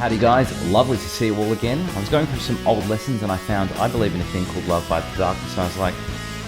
Howdy guys, lovely to see you all again. I was going through some old lessons and I found I Believe in a Thing Called Love by the Darkness, and I was like,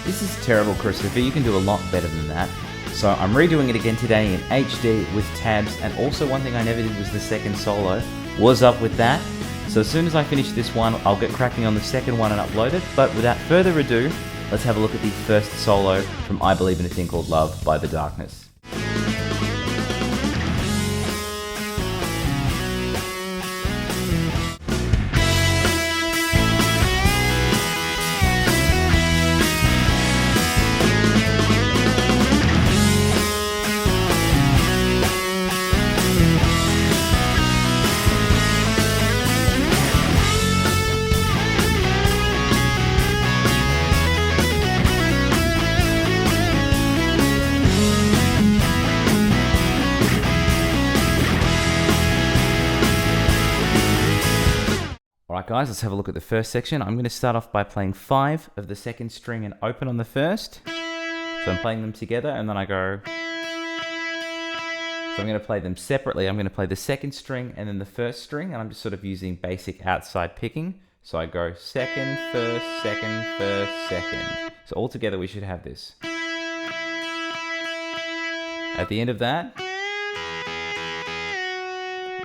this is terrible, Christopher, you can do a lot better than that. So I'm redoing it again today in HD with tabs, and also one thing I never did was the second solo. Was up with that. So as soon as I finish this one, I'll get cracking on the second one and upload it. But without further ado, let's have a look at the first solo from I Believe in a Thing Called Love by the Darkness. Alright guys, let's have a look at the first section. I'm going to start off by playing 5 of the second string and open on the first. So I'm playing them together and then I go... So I'm going to play them separately. I'm going to play the second string and then the first string, and I'm just sort of using basic outside picking. So I go second, first, second, first, second. So all together we should have this. At the end of that,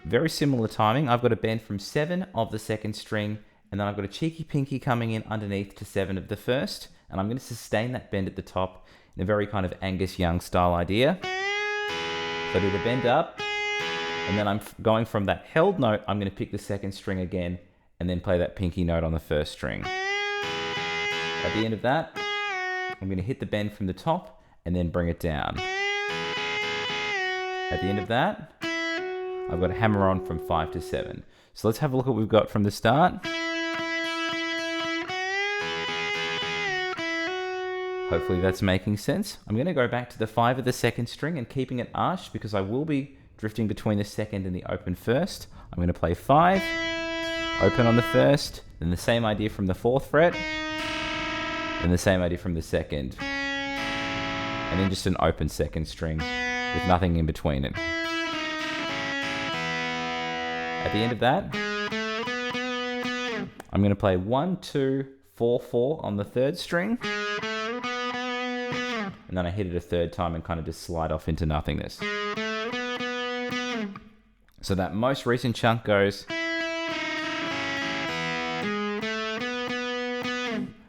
very similar timing. I've got a bend from 7 of the second string, and then I've got a cheeky pinky coming in underneath to 7 of the first, and I'm going to sustain that bend at the top in a very kind of Angus Young style idea. So I do the bend up, and then I'm going from that held note, I'm going to pick the second string again, and then play that pinky note on the first string. At the end of that, I'm going to hit the bend from the top, and then bring it down. At the end of that, I've got a hammer on from 5 to 7. So let's have a look at what we've got from the start. Hopefully that's making sense. I'm going to go back to the 5 of the second string and keeping it arched because I will be drifting between the second and the open first. I'm going to play 5, open on the first, then the same idea from the 4th fret, and the same idea from the second. And then just an open second string with nothing in between it. At the end of that, I'm going to play 1, 2, 4, 4 on the third string, and then I hit it a third time and kind of just slide off into nothingness. So that most recent chunk goes, and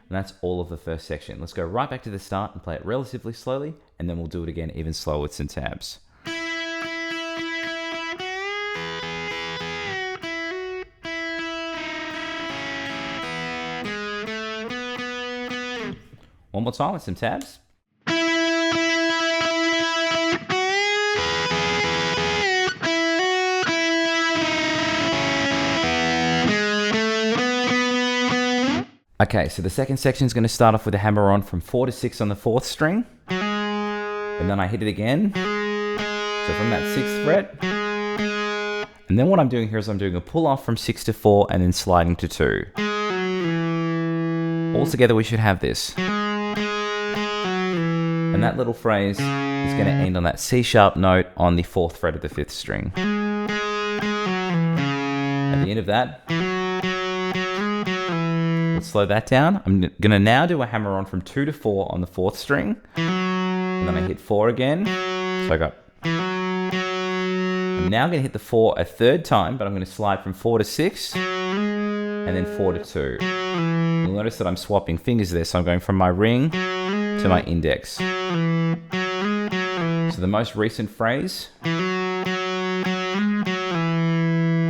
that's all of the first section. Let's go right back to the start and play it relatively slowly, and then we'll do it again even slower with some tabs. One more time with some tabs. Okay, so the second section is going to start off with a hammer on from 4 to 6 on the 4th string. And then I hit it again. So from that 6th fret. And then what I'm doing here is I'm doing a pull off from 6 to 4 and then sliding to 2. All together we should have this. And that little phrase is going to end on that C sharp note on the 4th fret of the 5th string. At the end of that, let's slow that down. I'm going to now do a hammer on from 2 to 4 on the 4th string. And then I hit 4 again. So I got... I'm now going to hit the 4 a third time, but I'm going to slide from 4 to 6. And then 4 to 2. You'll notice that I'm swapping fingers there, so I'm going from my ring to my index. So the most recent phrase,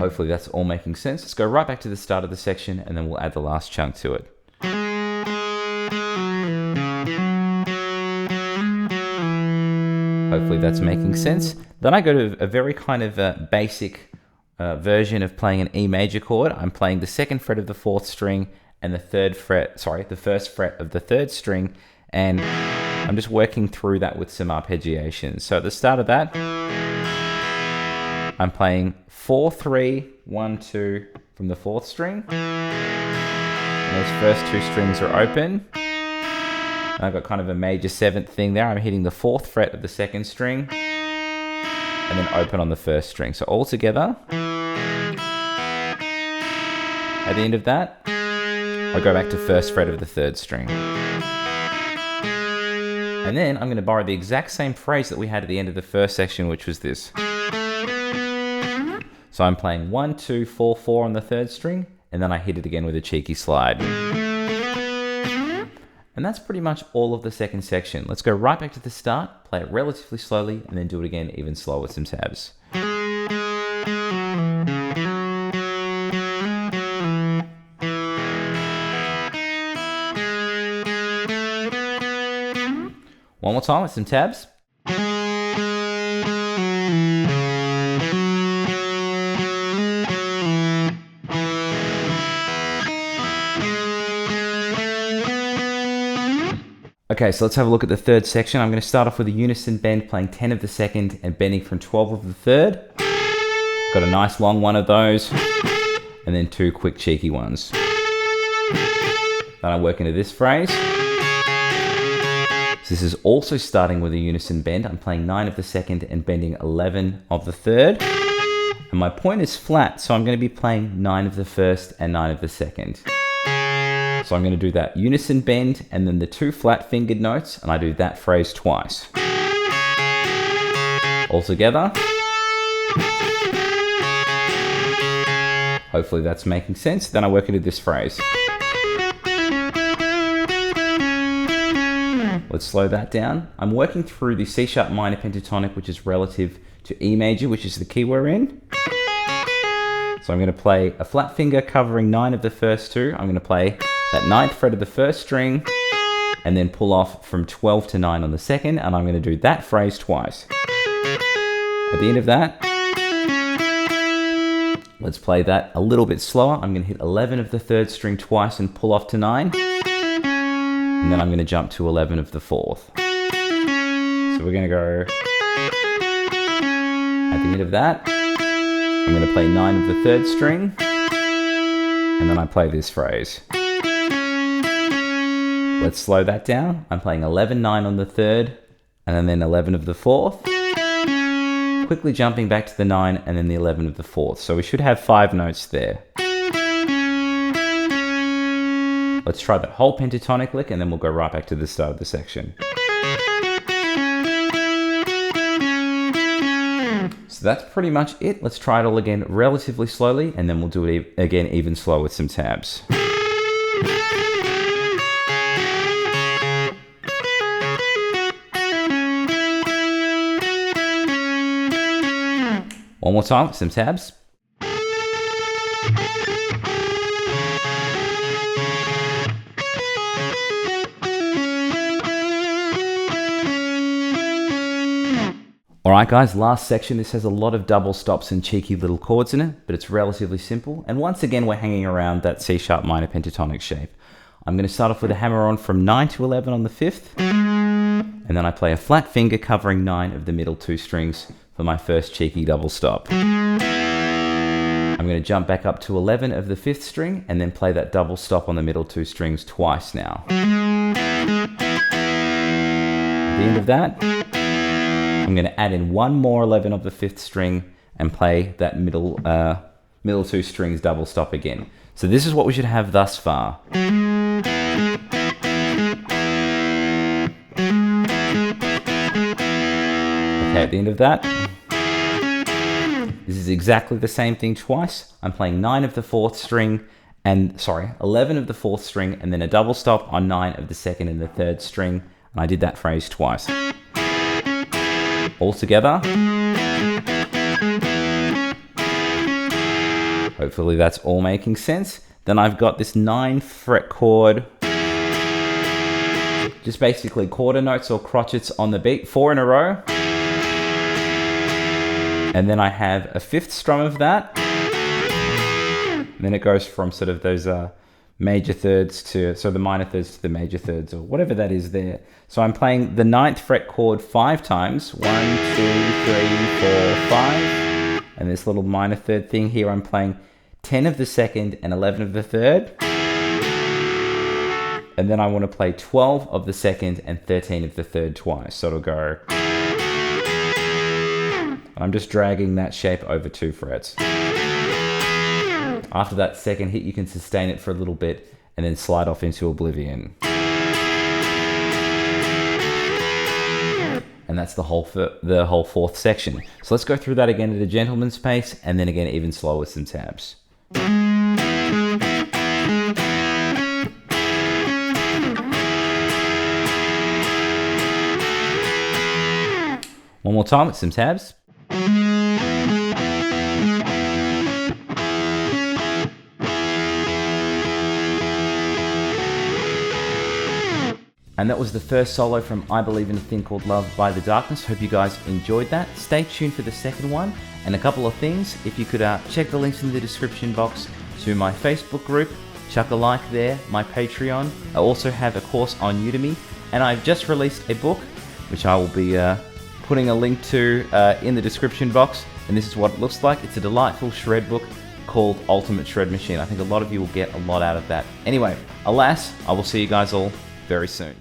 hopefully that's all making sense. Let's go right back to the start of the section and then we'll add the last chunk to it. Hopefully that's making sense. Then I go to a very kind of basic version of playing an E major chord. I'm playing the 2nd fret of the 4th string and the 1st fret of the 3rd string, and I'm just working through that with some arpeggiations. So at the start of that, I'm playing 4, 3, 1, 2 from the 4th string. And those first 2 strings are open. And I've got kind of a major 7th thing there. I'm hitting the 4th fret of the 2nd string and then open on the 1st string. So all together, At the end of that, I go back to first fret of the third string. And then I'm going to borrow the exact same phrase that we had at the end of the first section, which was this. So I'm playing 1, 2, 4, 4 on the third string, and then I hit it again with a cheeky slide. And that's pretty much all of the second section. Let's go right back to the start, play it relatively slowly, and then do it again even slower with some tabs. One more time with some tabs. Okay, so let's have a look at the third section. I'm going to start off with a unison bend, playing 10 of the second and bending from 12 of the third. Got a nice long one of those, and then 2 quick cheeky ones. Then I work into this phrase. So this is also starting with a unison bend. I'm playing 9 of the second and bending 11 of the third. And my point is flat, so I'm going to be playing 9 of the first and 9 of the second. So I'm going to do that unison bend and then the 2 flat fingered notes, and I do that phrase twice. All together. Hopefully that's making sense. Then I work into this phrase. Let's slow that down. I'm working through the C# minor pentatonic, which is relative to E major, which is the key we're in. So I'm going to play a flat finger covering 9 of the first 2. I'm going to play that 9th fret of the first string and then pull off from 12 to 9 on the second, and I'm going to do that phrase twice. At the end of that, let's play that a little bit slower. I'm going to hit 11 of the third string twice and pull off to 9, and then I'm going to jump to 11 of the fourth. So we're going to go, at the end of that, I'm going to play 9 of the third string, and then I play this phrase. Let's slow that down. I'm playing 11, 9 on the third, and then 11 of the fourth. Quickly jumping back to the 9 and then the 11 of the fourth. So we should have 5 notes there. Let's try that whole pentatonic lick, and then we'll go right back to the start of the section. So that's pretty much it. Let's try it all again relatively slowly, and then we'll do it again even slower with some tabs. One more time with some tabs. Alright guys, last section. This has a lot of double stops and cheeky little chords in it, but it's relatively simple. And once again, we're hanging around that C# minor pentatonic shape. I'm going to start off with a hammer on from 9 to 11 on the 5th. And then I play a flat finger covering 9 of the middle 2 strings for my first cheeky double stop. I'm going to jump back up to 11 of the 5th string and then play that double stop on the middle 2 strings twice now. At the end of that, I'm going to add in one more 11 of the 5th string and play that middle 2 strings double stop again. So this is what we should have thus far. Okay, at the end of that, this is exactly the same thing twice. I'm playing 9 of the 4th string and 11 of the 4th string, and then a double stop on 9 of the 2nd and the 3rd string, and I did that phrase twice. All together. Hopefully that's all making sense. Then I've got this 9 fret chord, just basically quarter notes or crotchets on the beat, 4 in a row. And then I have a 5th strum of that. And then it goes from sort of those major thirds to, so the minor thirds to the major thirds, or whatever that is there. So I'm playing the 9th fret chord 5 times. 1, 2, 3, 4, 5. And this little minor third thing here, I'm playing 10 of the 2nd and 11 of the 3rd. And then I want to play 12 of the 2nd and 13 of the 3rd twice. So it'll go. I'm just dragging that shape over 2 frets. After that second hit, you can sustain it for a little bit and then slide off into oblivion. And that's the whole fourth section. So let's go through that again at a gentleman's pace, and then again even slower with some tabs. One more time with some tabs. And that was the first solo from I Believe in a Thing Called Love by The Darkness. Hope you guys enjoyed that. Stay tuned for the second one. And a couple of things, if you could check the links in the description box to my Facebook group, chuck a like there, my Patreon. I also have a course on Udemy, and I've just released a book, which I will be putting a link to in the description box. And this is what it looks like. It's a delightful shred book called Ultimate Shred Machine. I think a lot of you will get a lot out of that. Anyway, alas, I will see you guys all very soon.